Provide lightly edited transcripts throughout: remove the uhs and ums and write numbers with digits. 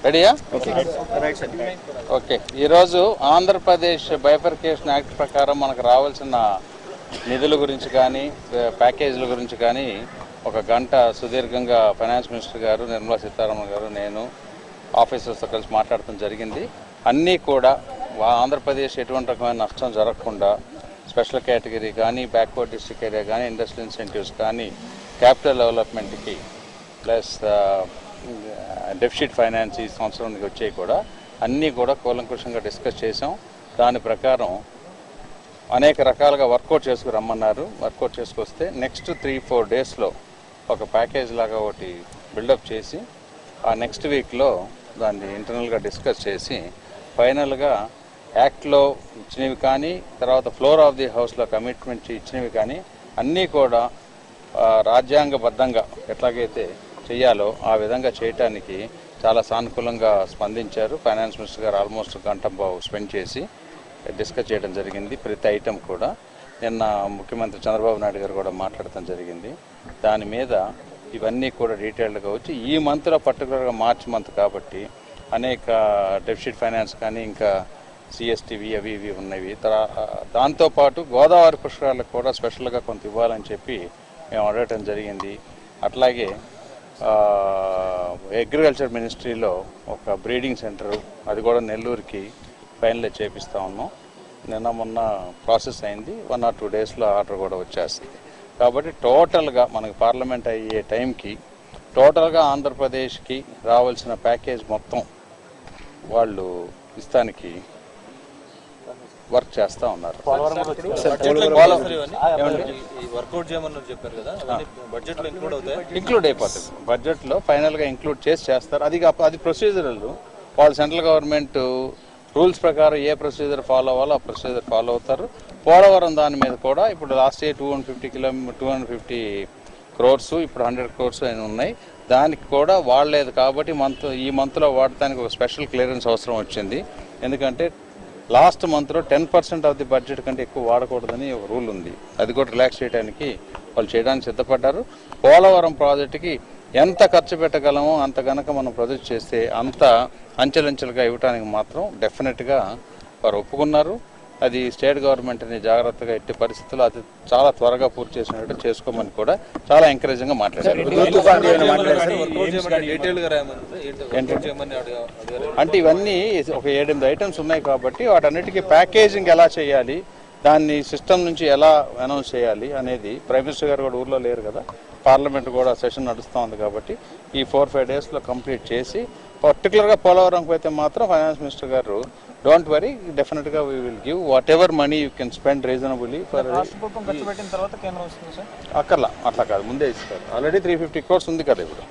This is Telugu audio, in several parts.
రెడీయా? ఓకే. ఈరోజు ఆంధ్రప్రదేశ్ బైఫర్కేషన్ యాక్ట్ ప్రకారం మనకు రావాల్సిన నిధుల గురించి కానీ ప్యాకేజీల గురించి కానీ ఒక గంట సుదీర్ఘంగా ఫైనాన్స్ మినిస్టర్ గారు, నిర్మలా సీతారామన్ గారు, నేను ఆఫీసర్స్తో కలిసి మాట్లాడటం జరిగింది. అన్నీ కూడా ఆంధ్రప్రదేశ్ ఎటువంటి రకమైన నష్టం జరగకుండా స్పెషల్ కేటగిరీ కానీ, బ్యాక్వర్డ్ డిస్ట్రిక్ట్ ఏరియా కానీ, ఇండస్ట్రియల్ ఇన్సెంటివ్స్ కానీ, క్యాపిటల్ డెవలప్మెంట్కి ప్లస్ డెఫిసిట్ ఫైనాన్స్ ఈ సంవత్సరానికి వచ్చేవి కూడా అన్నీ కూడా కూలంకుషంగా డిస్కస్ చేసాం. దాని ప్రకారం అనేక రకాలుగా వర్కౌట్ చేసుకు రమ్మన్నారు. వర్కౌట్ చేసుకొస్తే నెక్స్ట్ 3-4 డేస్లో ఒక ప్యాకేజ్ లాగా ఒకటి బిల్డప్ చేసి ఆ నెక్స్ట్ వీక్లో దాన్ని ఇంటర్నల్గా డిస్కస్ చేసి ఫైనల్గా యాక్ట్లో ఇచ్చినవి కానీ, తర్వాత ఫ్లోర్ ఆఫ్ ది హౌస్లో కమిట్మెంట్ ఇచ్చినవి కానీ అన్నీ కూడా రాజ్యాంగబద్ధంగా ఎట్లాగైతే చేయాలో ఆ విధంగా చేయటానికి చాలా సానుకూలంగా స్పందించారు. ఫైనాన్స్ మినిస్టర్ గారు ఆల్మోస్ట్ గంట స్పెండ్ చేసి డిస్కస్ చేయడం జరిగింది. ప్రతి ఐటెం కూడా నిన్న ముఖ్యమంత్రి చంద్రబాబు నాయుడు గారు కూడా మాట్లాడటం జరిగింది. దాని మీద ఇవన్నీ కూడా డీటెయిల్డ్గా వచ్చి ఈ మంత్లో పర్టికులర్గా మార్చి మంత్ కాబట్టి అనేక డెఫిసిట్ ఫైనాన్స్ కానీ ఇంకా సిఎస్టీవి అవి ఇవి ఉన్నవి. దాంతోపాటు గోదావరి పుష్కరాలకు కూడా స్పెషల్గా కొంత ఇవ్వాలని చెప్పి మేము అడగటం జరిగింది. అట్లాగే అగ్రికల్చర్ మినిస్ట్రీలో ఒక బ్రీడింగ్ సెంటరు అది కూడా నెల్లూరుకి ఫైనలైజ్ చేపిస్తూ ఉన్నాం. నిన్న మొన్న ప్రాసెస్ అయింది. 1 or 2 డేస్లో ఆర్డర్ కూడా వచ్చేస్తుంది. కాబట్టి టోటల్గా మనకి పార్లమెంట్ అయ్యే టైంకి టోటల్గా ఆంధ్రప్రదేశ్కి రావాల్సిన ప్యాకేజ్ మొత్తం వాళ్ళు ఇస్తానికి వర్క్ చేస్తూ ఉన్నారు. ఇంక్లూడ్ అయిపోతుంది. బడ్జెట్లో ఫైనల్గా ఇంక్లూడ్ చేస్తారు. అది ప్రొసీజరల్. వాళ్ళు సెంట్రల్ గవర్నమెంట్ రూల్స్ ప్రకారం ఏ ప్రొసీజర్ ఫాలో అవ్వాలో ఆ ప్రొసీజర్ ఫాలో అవుతారు. పోలవరం దాని మీద కూడా ఇప్పుడు లాస్ట్ ఇయర్ 250 crores, ఇప్పుడు 100 crores అని ఉన్నాయి. దానికి కూడా వాడలేదు కాబట్టి ఈ మంత్లో వాడటానికి ఒక స్పెషల్ క్లియరెన్స్ అవసరం వచ్చింది. ఎందుకంటే లాస్ట్ మంత్లో 10% ఆఫ్ ది బడ్జెట్ కంటే ఎక్కువ వాడకూడదని ఒక రూల్ ఉంది. అది కూడా రిలాక్స్ చేయడానికి వాళ్ళు చేయడానికి సిద్ధపడ్డారు. పోలవరం ప్రాజెక్టుకి ఎంత ఖర్చు పెట్టగలమో అంత కనుక మనం ప్రొజెక్ట్ చేస్తే అంత అంచెలంచెలుగా ఇవ్వడానికి మాత్రం డెఫినెట్గా వారు ఒప్పుకున్నారు. అది స్టేట్ గవర్నమెంట్ని జాగ్రత్తగా ఎట్టి పరిస్థితుల్లో అది చాలా త్వరగా పూర్తి చేసినట్టు చేసుకోమని కూడా చాలా ఎంకరేజింగ్గా మాట్లాడారు. అంటే ఇవన్నీ ఒక 7-8 ఐటమ్స్ ఉన్నాయి కాబట్టి వాటన్నిటికీ ప్యాకేజింగ్ ఎలా చేయాలి, దాన్ని సిస్టమ్ నుంచి ఎలా అనౌన్స్ చేయాలి అనేది ప్రైమ్ మినిస్టర్ గారు కూడా ఊర్లో లేరు కదా, పార్లమెంట్ కూడా సెషన్ నడుస్తూ ఉంది కాబట్టి ఈ 4-5 డేస్లో కంప్లీట్ చేసి పర్టికులర్గా పోలవరంకి అయితే మాత్రం ఫైనాన్స్ మినిస్టర్ గారు డోంట్ వరీ, డెఫినెట్గా we will give what ever money you can spend reasonably for. అక్కర్లా, అట్లా కాదు, ముందే ఇస్తారు. ఆల్రెడీ 350 crores ఉంది కదా ఇప్పుడు.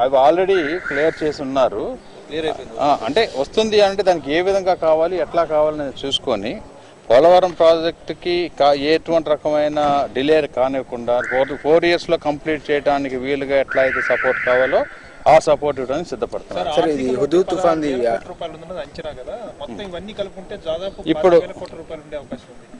అవి ఆల్రెడీ క్లియర్ చేసి ఉన్నారు. అంటే వస్తుంది అంటే దానికి ఏ విధంగా కావాలి, ఎట్లా కావాలని చూసుకొని పోలవరం ప్రాజెక్టుకి ఎటువంటి రకమైన డిలే కానివ్వకుండా 4 yearsలో కంప్లీట్ చేయడానికి వీలుగా ఎట్లా అయితే సపోర్ట్ కావాలో ఆ సపోర్ట్ ఇవ్వడానికి సిద్ధపడతారు. ఇప్పుడు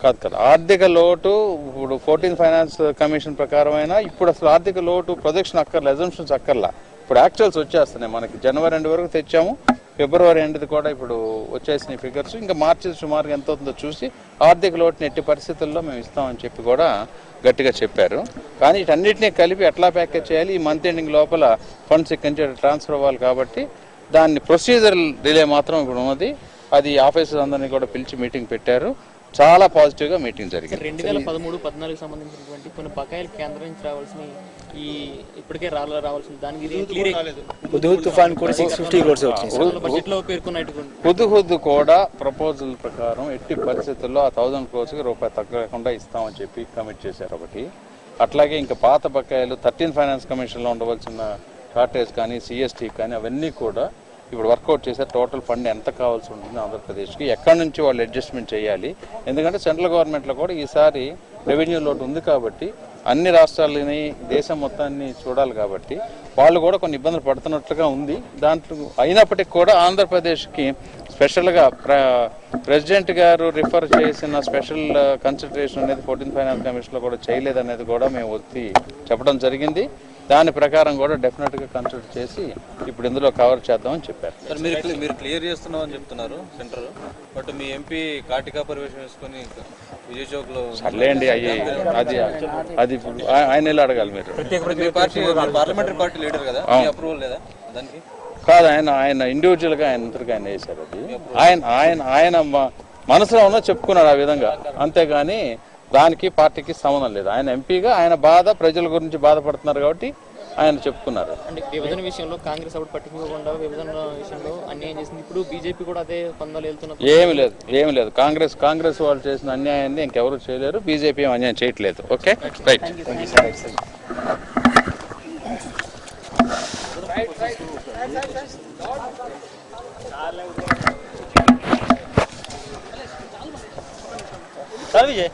కాదు కదా ఆర్థిక లోటు. ఇప్పుడు 14th ఫైనాన్స్ కమిషన్ ప్రకారం అయినా ఇప్పుడు అసలు ఆర్థిక లోటు ప్రొజెక్షన్ అక్కర్లే, అజంప్షన్స్ అక్కర్లా. ఇప్పుడు యాక్చువల్స్ వచ్చేస్తున్నాయి. మనకి జనవరి 2 వరకు తెచ్చాము, ఫిబ్రవరి 8 కూడా ఇప్పుడు వచ్చేసిన ఫిగర్స్. ఇంకా మార్చి సుమారుగా ఎంత అవుతుందో చూసి ఆర్థిక లోటుని ఎట్టి పరిస్థితుల్లో మేము ఇస్తామని చెప్పి కూడా గట్టిగా చెప్పారు. కానీ వీటన్నిటినీ కలిపి ఎట్లా ప్యాకేజ్ చేయాలి, ఈ మంత్ ఎండింగ్ లోపల ఫండ్స్ ఇక్కడి నుంచి ట్రాన్స్ఫర్ అవ్వాలి కాబట్టి దాన్ని ప్రొసీజరల్ డిలే మాత్రం ఇప్పుడు ఉన్నది. అది ఆఫీసర్స్ అందరినీ కూడా పిలిచి మీటింగ్ పెట్టారు. చాలా పాజిటివ్గా మీటింగ్ జరిగింది. 2013-14 సంబంధించినటువంటి కొన్ని బకాయిలు కేంద్రం నుంచి రావాల్సిన ఈ ఇప్పటికే రావాల్సిన దానికి హుద్హుద్ కూడా ప్రపోజల్ ప్రకారం ఎట్టి పరిస్థితుల్లో ఆ 1000 crores రూపాయి తగ్గకుండా ఇస్తామని చెప్పి కమిట్ చేశారు ఒకటి. అట్లాగే ఇంకా పాత బకాయిలు 13th ఫైనాన్స్ కమిషన్లో ఉండవలసిన షార్టేజ్ కానీ, సిఎస్టీ కానీ అవన్నీ కూడా ఇప్పుడు వర్కౌట్ చేసే టోటల్ ఫండ్ ఎంత కావాల్సి ఉంటుంది ఆంధ్రప్రదేశ్కి, ఎక్కడి నుంచి వాళ్ళు అడ్జస్ట్మెంట్ చేయాలి. ఎందుకంటే సెంట్రల్ గవర్నమెంట్లో కూడా ఈసారి రెవెన్యూ లోటు ఉంది కాబట్టి అన్ని రాష్ట్రాలని దేశం మొత్తాన్ని చూడాలి కాబట్టి వాళ్ళు కూడా కొన్ని ఇబ్బందులు పడుతున్నట్లుగా ఉంది. దాంట్లో అయినప్పటికీ కూడా ఆంధ్రప్రదేశ్కి స్పెషల్గా ప్రెసిడెంట్ గారు రిఫర్ చేసిన స్పెషల్ కన్సిడరేషన్ అనేది 14th ఫైనాన్స్ కమిషన్లో కూడా చేయలేదనేది కూడా మేము ఒత్తి చెప్పడం జరిగింది. దాని ప్రకారం కూడా డెఫినెట్గా కన్సిడర్ చేసి ఇప్పుడు ఇందులో కవర్ చేద్దామని చెప్పారు. సార్ మీరు క్లియర్ చేస్తున్నాం అని చెప్తున్నారు సెంటర్, బట్ మీ ఎంపీ కాటికా పరివేషం వేసుకొని విజయ్ చౌక్ లో సర్లేండి అది ఆయన ఎలా అడగాలి మీరు. మీ పార్టీ పార్లమెంటరీ పార్టీ లీడర్ కదా, మీ అప్రూవల్ లేదా దానికి? కాదు, ఆయన ఇండివిజువల్గా ఆయన వేశారు. అది ఆయన మనసులో ఉన్న చెప్పుకున్నాడు ఆ విధంగా, అంతేగాని దానికి పార్టీకి సంబంధం లేదు. ఆయన ఎంపీగా ఆయన బాధ ప్రజల గురించి బాధపడుతున్నారు కాబట్టి ఆయన చెప్పుకున్నారు. అంటే విభజన విషయంలో కాంగ్రెస్ అప్పుడు పట్టించుకోకుండా విభజన విషయంలో అన్యాయం చేసింది. ఇప్పుడు బీజేపీ కూడా అదే పందాలు వెళ్తున్నారు. ఏమి లేదు. కాంగ్రెస్ వాళ్ళు చేసిన అన్యాయాన్ని ఇంకెవరు చేయలేరు. బీజేపీ ఏం అన్యాయం చేయట్లేదు. Okay, right. సార్ విజయ్